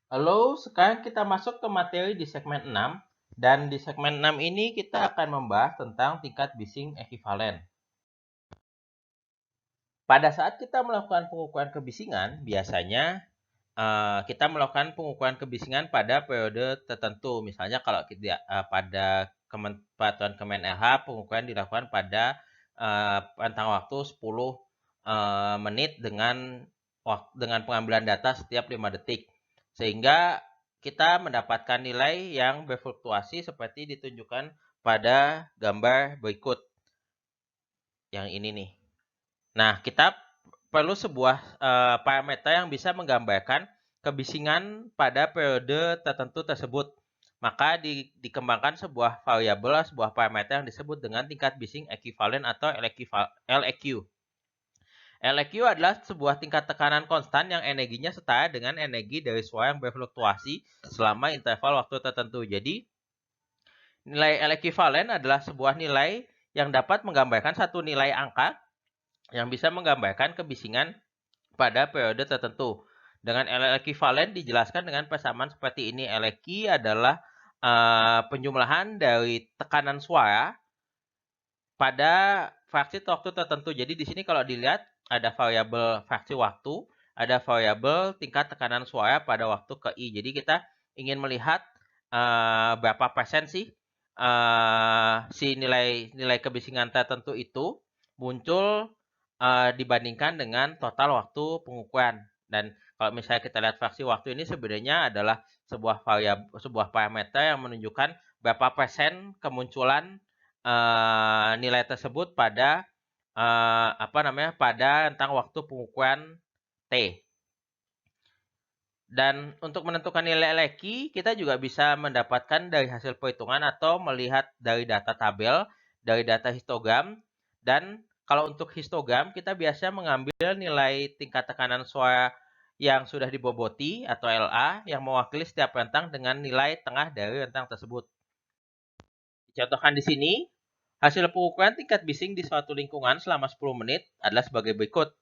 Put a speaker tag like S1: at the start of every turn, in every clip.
S1: Halo, sekarang kita masuk ke materi di segmen 6. Dan di segmen 6 ini kita akan membahas tentang tingkat bising ekuivalen. Pada saat kita melakukan pengukuran kebisingan, biasanya kita melakukan pengukuran kebisingan pada periode tertentu. Misalnya kalau kita pada Peraturan Kemen LH, pengukuran dilakukan pada rentang waktu 10 menit dengan pengambilan data setiap 5 detik. Sehingga kita mendapatkan nilai yang berfluktuasi seperti ditunjukkan pada gambar berikut. Yang ini nih. Nah, kita perlu sebuah parameter yang bisa menggambarkan kebisingan pada periode tertentu tersebut. Maka dikembangkan sebuah variabel, sebuah parameter yang disebut dengan tingkat bising ekuivalen atau LEQ. LEQ adalah sebuah tingkat tekanan konstan yang energinya setara dengan energi dari suara yang berfluktuasi selama interval waktu tertentu. Jadi, nilai LEQ adalah sebuah nilai yang dapat menggambarkan satu nilai angka yang bisa menggambarkan kebisingan pada periode tertentu. Dengan ekuivalen dijelaskan dengan persamaan seperti ini. Q adalah penjumlahan dari tekanan suara pada fraksi waktu tertentu. Jadi di sini kalau dilihat ada variabel fraksi waktu, ada variabel tingkat tekanan suara pada waktu ke I. Jadi kita ingin melihat berapa persen sih si nilai kebisingan tertentu itu muncul dibandingkan dengan total waktu pengukuran. Dan kalau misalnya kita lihat fraksi waktu ini sebenarnya adalah sebuah variabel, sebuah parameter yang menunjukkan berapa persen kemunculan nilai tersebut pada pada rentang waktu pengukuran T. Dan untuk menentukan nilai LEQ, kita juga bisa mendapatkan dari hasil perhitungan atau melihat dari data tabel, dari data histogram. Dan kalau untuk histogram, kita biasa mengambil nilai tingkat tekanan suara yang sudah diboboti atau LA yang mewakili setiap rentang dengan nilai tengah dari rentang tersebut. Dicontohkan di sini, hasil pengukuran tingkat bising di suatu lingkungan selama 10 menit adalah sebagai berikut.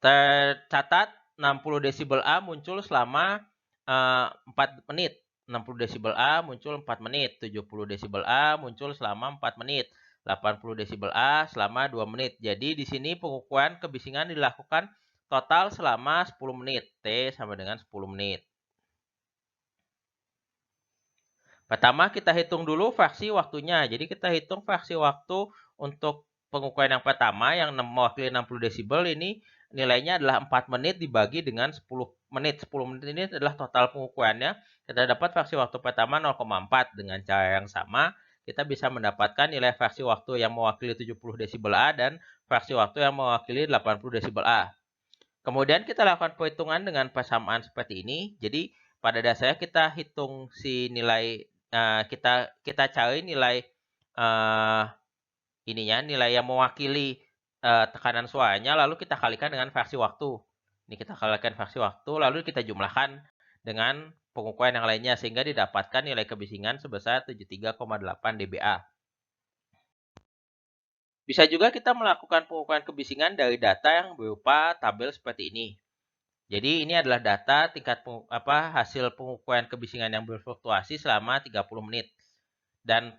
S1: Tercatat 60 desibel A muncul selama 4 menit. 60 desibel A muncul 4 menit. 70 desibel A muncul selama 4 menit. 80 desibel A selama 2 menit. Jadi di sini pengukuran kebisingan dilakukan total selama 10 menit. T sama dengan 10 menit. Pertama kita hitung dulu fraksi waktunya. Jadi kita hitung fraksi waktu untuk pengukuran yang pertama yang mewakili 60 desibel ini nilainya adalah 4 menit dibagi dengan 10 menit. 10 menit ini adalah total pengukurannya. Kita dapat fraksi waktu pertama 0,4 dengan cara yang sama. Kita bisa mendapatkan nilai fraksi waktu yang mewakili 70 desibel A dan fraksi waktu yang mewakili 80 desibel A. Kemudian kita lakukan perhitungan dengan persamaan seperti ini. Jadi pada dasarnya kita hitung si nilai kita cari nilai nilai yang mewakili tekanan suaranya, lalu kita kalikan dengan fraksi waktu. Ini kita kalikan fraksi waktu, lalu kita jumlahkan dengan pengukuran yang lainnya sehingga didapatkan nilai kebisingan sebesar 73,8 dBA. Bisa juga kita melakukan pengukuran kebisingan dari data yang berupa tabel seperti ini. Jadi ini adalah data tingkat hasil pengukuran kebisingan yang berfluktuasi selama 30 menit. Dan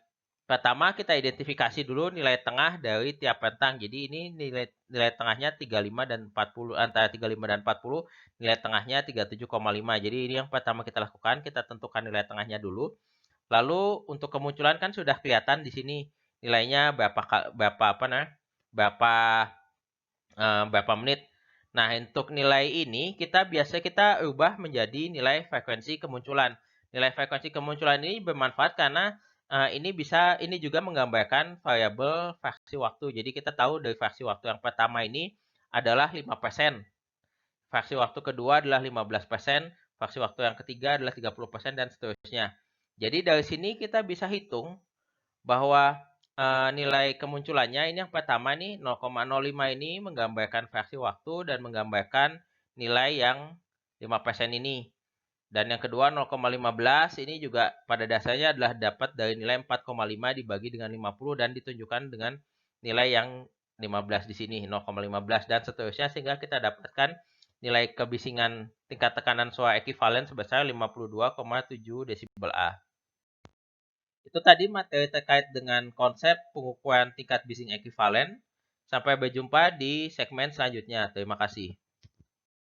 S1: pertama kita identifikasi dulu nilai tengah dari tiap rentang. Jadi ini nilai tengahnya 35 dan 40, antara 35 dan 40, nilai tengahnya 37,5. Jadi ini yang pertama kita lakukan, kita tentukan nilai tengahnya dulu. Lalu untuk kemunculan kan sudah kelihatan di sini nilainya berapa menit. Nah, untuk nilai ini kita ubah menjadi nilai frekuensi kemunculan. Nilai frekuensi kemunculan ini bermanfaat karena ini juga menggambarkan variabel fraksi waktu. Jadi kita tahu dari fraksi waktu yang pertama ini adalah 5%. Fraksi waktu kedua adalah 15%, fraksi waktu yang ketiga adalah 30% dan seterusnya. Jadi dari sini kita bisa hitung bahwa nilai kemunculannya ini yang pertama nih 0,05 ini menggambarkan fraksi waktu dan menggambarkan nilai yang 5% ini. Dan yang kedua 0,15 ini juga pada dasarnya adalah dapat dari nilai 4,5 dibagi dengan 50 dan ditunjukkan dengan nilai yang 15 di sini 0,15 dan seterusnya sehingga kita dapatkan nilai kebisingan tingkat tekanan suara ekuivalen sebesar 52,7 desibel A. Itu tadi materi terkait dengan konsep pengukuran tingkat bising ekuivalen. Sampai berjumpa di segmen selanjutnya. Terima kasih.